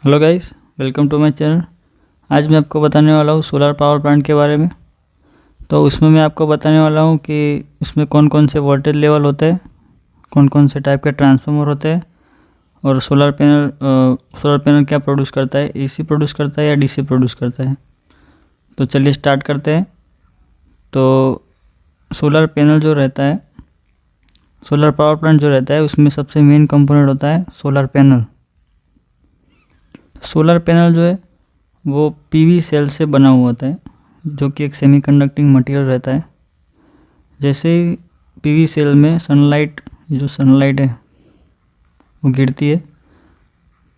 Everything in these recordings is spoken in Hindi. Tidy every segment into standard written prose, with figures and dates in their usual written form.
Hello guys, welcome to my channel. आज मैं आपको बताने वाला हूँ सोलर पावर प्लांट के बारे में। तो उसमें मैं आपको बताने वाला हूँ कि उसमें कौन कौन से वोल्टेज लेवल होते हैं, कौन कौन से टाइप के ट्रांसफार्मर होते हैं और सोलर पैनल क्या प्रोड्यूस करता है, एसी प्रोड्यूस करता है या डीसी प्रोड्यूस करता है। तो चलिए स्टार्ट करते हैं। तो सोलर पैनल जो रहता है, सोलर पावर प्लांट जो रहता है, उसमें सबसे मेन कंपोनेंट होता है सोलर पैनल। सोलर पैनल जो है वो पीवी सेल से बना हुआ होता है, जो कि एक सेमीकंडक्टिंग मटेरियल रहता है। जैसे ही पीवी सेल में सनलाइट, जो सनलाइट है वो गिरती है,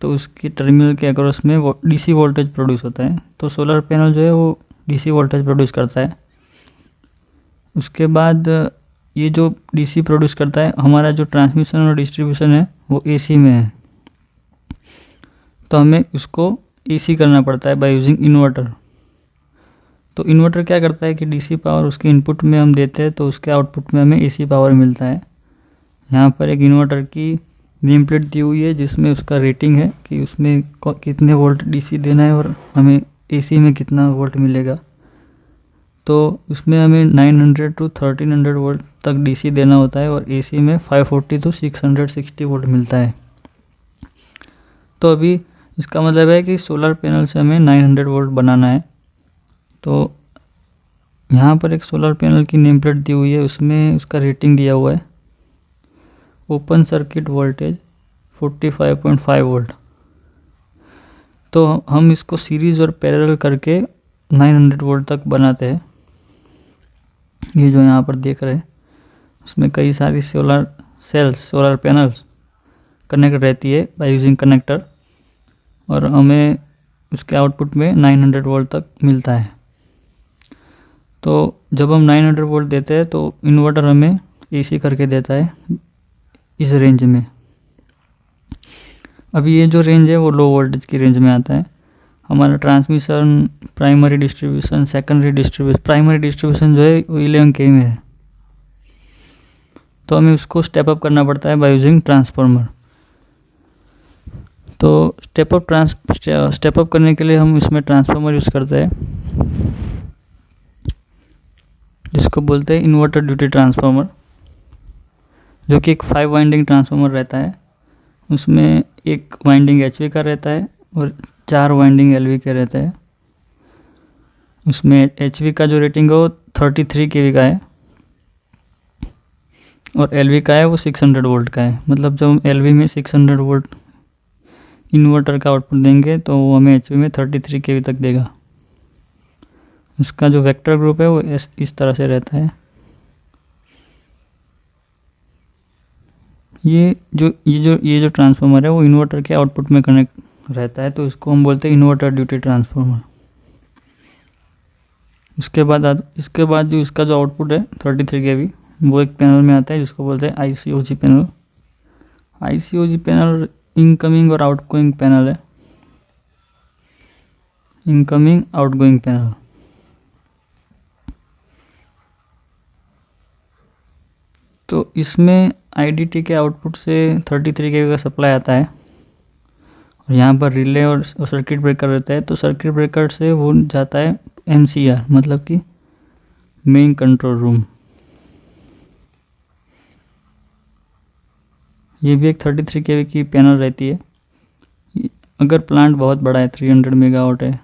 तो उसके टर्मिनल के अक्रॉस में वो डीसी वोल्टेज प्रोड्यूस होता है। तो सोलर पैनल जो है वो डीसी वोल्टेज प्रोड्यूस करता है। उसके बाद ये जो डीसी प्रोड्यूस करता है, हमारा जो ट्रांसमिशन और डिस्ट्रीब्यूशन है वो एसी में है। तो हमें उसको एसी करना पड़ता है बाय यूजिंग इन्वर्टर। तो इन्वर्टर क्या करता है कि डीसी पावर उसके इनपुट में हम देते हैं, तो उसके आउटपुट में हमें एसी पावर मिलता है। यहाँ पर एक इन्वर्टर की नेम प्लेट दी हुई है, जिसमें उसका रेटिंग है कि उसमें कितने वोल्ट डीसी देना है और हमें एसी में कितना वोल्ट मिलेगा। तो उसमें हमें 900 टू 1300 वोल्ट तक डीसी देना होता है और एसी में 540 टू 660 वोल्ट मिलता है। तो अभी इसका मतलब है कि सोलर पैनल से हमें 900 वोल्ट बनाना है। तो यहाँ पर एक सोलर पैनल की नेम प्लेट दी हुई है, उसमें उसका रेटिंग दिया हुआ है ओपन सर्किट वोल्टेज 45.5 वोल्ट। तो हम इसको सीरीज़ और पैरेलल करके 900 वोल्ट तक बनाते हैं। ये जो यहाँ पर देख रहे हैं, उसमें कई सारी solar cells, solar panels connect रहती है बाय यूजिंग कनेक्टर, और हमें उसके आउटपुट में 900 वोल्ट तक मिलता है। तो जब हम 900 वोल्ट देते हैं तो इन्वर्टर हमें एसी करके देता है इस रेंज में। अभी ये जो रेंज है वो लो वोल्टेज की रेंज में आता है। हमारा transmission, primary distribution, secondary distribution, primary distribution जो है वो 11 kV में है। तो हमें उसको स्टेप अप करना पड़ता है बाय यूजिंग ट्रांसफार्मर। तो स्टेप अप करने के लिए हम इसमें ट्रांसफार्मर यूज़ करते हैं, जिसको बोलते हैं इन्वर्टर ड्यूटी ट्रांसफार्मर, जो कि एक 5 वाइंडिंग ट्रांसफार्मर रहता है। उसमें एक वाइंडिंग एचवी का रहता है और 4 वाइंडिंग एलवी के रहता है। उसमें एचवी का जो रेटिंग है वो 33 kV का है और एलवी का है वो 600 वोल्ट का है। मतलब जब हम एलवी में 600 वोल्ट इन्वर्टर का आउटपुट देंगे तो वो हमें एचवी में 33 kV तक देगा। उसका जो वेक्टर ग्रुप है वो इस तरह से रहता है। ये जो ट्रांसफार्मर है वो इन्वर्टर के आउटपुट में कनेक्ट रहता है, तो इसको हम बोलते हैं इन्वर्टर ड्यूटी ट्रांसफार्मर। इसके बाद जो इसका जो आउटपुट है 33 kV, वो एक पैनल में आता है जिसको बोलते हैं आईसीओजी पैनल। आईसीओजी पैनल इनकमिंग और आउटगोइंग पैनल है। Incoming outgoing panel. तो इसमें आईडीटी के आउटपुट से 33 kV का सप्लाई आता है और यहाँ पर रिले और सर्किट ब्रेकर रहता है। तो सर्किट ब्रेकर से वो जाता है एमसीआर, मतलब कि मेन कंट्रोल रूम। ये भी एक 33 kV की पैनल रहती है। अगर प्लांट बहुत बड़ा है, 300 मेगावाट है,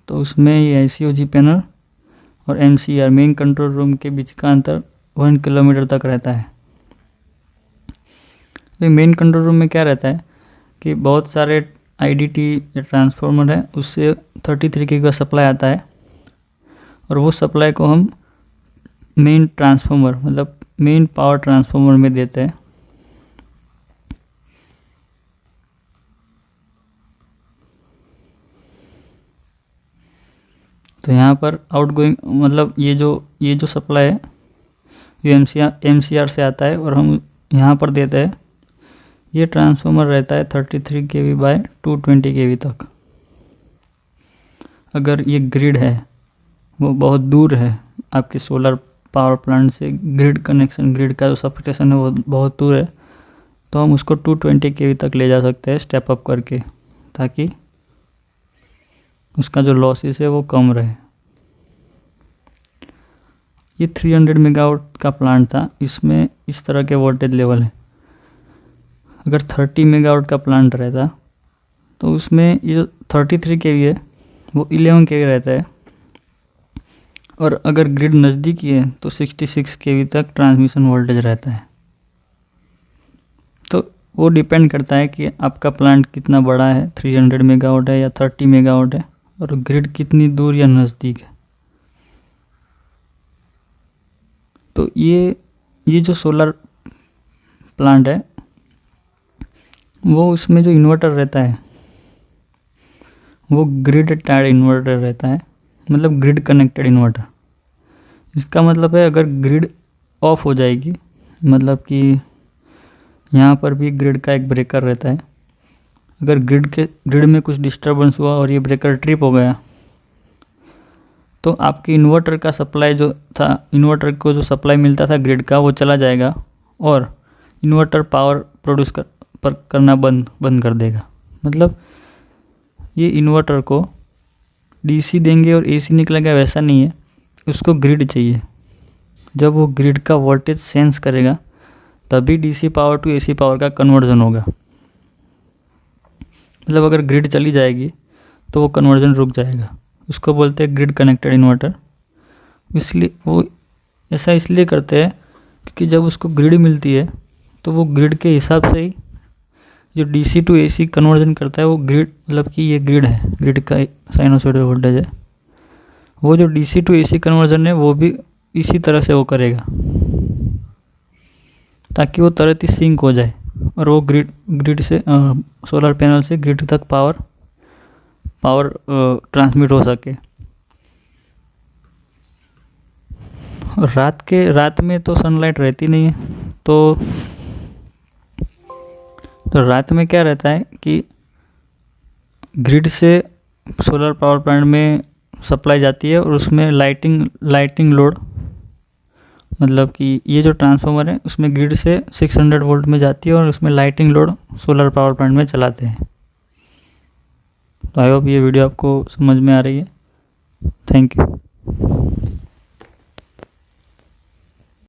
तो उसमें ये आईसीओजी पैनल और एमसीआर, मेन कंट्रोल रूम के बीच का अंतर 1 किलोमीटर तक रहता है। तो मेन कंट्रोल रूम में क्या रहता है कि बहुत सारे आईडीटी ट्रांसफार्मर है, उससे 33 kV का सप्लाई आता है और वो सप्लाई को हम मेन ट्रांसफार्मर, मतलब मेन पावर ट्रांसफार्मर में देते हैं। तो यहाँ पर आउटगोइंग, मतलब ये जो सप्लाई है ये एमसीआर से आता है और हम यहाँ पर देते हैं। ये ट्रांसफार्मर रहता है 33 kV बाय 220 kV तक। अगर ये ग्रिड है वो बहुत दूर है आपके सोलर पावर प्लांट से, ग्रिड का जो सबस्टेशन है वो बहुत दूर है, तो हम उसको 220 kV तक ले जा सकते हैं स्टेप अप करके, ताकि उसका जो लॉसेस है वो कम रहे। ये 300 मेगावाट का प्लांट था, इसमें इस तरह के वोल्टेज लेवल है। अगर 30 मेगावाट का प्लांट रहता तो उसमें ये जो 33 केवी है वो 11 केवी रहता है, और अगर ग्रिड नज़दीकी है तो 66 केवी तक ट्रांसमिशन वोल्टेज रहता है। तो वो डिपेंड करता है कि आपका प्लांट कितना बड़ा है, 300 मेगावाट है या 30 मेगावाट है, और ग्रिड कितनी दूर या नज़दीक है। तो ये जो सोलर प्लांट है वो उसमें जो इन्वर्टर रहता है वो ग्रिड टाइड इन्वर्टर रहता है, मतलब ग्रिड कनेक्टेड इन्वर्टर। इसका मतलब है अगर ग्रिड ऑफ हो जाएगी, मतलब कि यहाँ पर भी ग्रिड का एक ब्रेकर रहता है, अगर ग्रिड में कुछ डिस्टर्बेंस हुआ और ये ब्रेकर ट्रिप हो गया तो आपके इन्वर्टर का सप्लाई जो था, इन्वर्टर को जो सप्लाई मिलता था ग्रिड का, वो चला जाएगा और इन्वर्टर पावर प्रोड्यूस करना बंद कर देगा। मतलब ये इन्वर्टर को डीसी देंगे और एसी निकलेगा वैसा नहीं है, उसको ग्रिड चाहिए। जब वो ग्रिड का वोल्टेज सेंस करेगा तभी DC power to AC power का कन्वर्जन होगा। मतलब अगर ग्रिड चली जाएगी तो वो कन्वर्जन रुक जाएगा, उसको बोलते हैं ग्रिड कनेक्टेड इन्वर्टर। इसलिए वो ऐसा इसलिए करते हैं क्योंकि जब उसको ग्रिड मिलती है तो वो ग्रिड के हिसाब से ही जो डीसी टू एसी कन्वर्जन करता है वो ग्रिड, मतलब कि ये ग्रिड है, ग्रिड का साइनोसॉइडल वोल्टेज है, वो जो डीसी टू एसी कन्वर्जन है वो भी इसी तरह से वो करेगा ताकि वो तुरंत ही सिंक हो जाए और वो ग्रिड से सोलर पैनल से ग्रिड तक पावर ट्रांसमिट हो सके। और रात में तो सनलाइट रहती नहीं है, तो रात में क्या रहता है कि ग्रिड से सोलर पावर प्लांट में सप्लाई जाती है और उसमें लाइटिंग लोड, मतलब कि ये जो ट्रांसफार्मर है उसमें ग्रिड से 600 वोल्ट में जाती है और उसमें lighting load solar power plant में चलाते हैं। तो आई होप ये वीडियो आपको समझ में आ रही है। Thank you.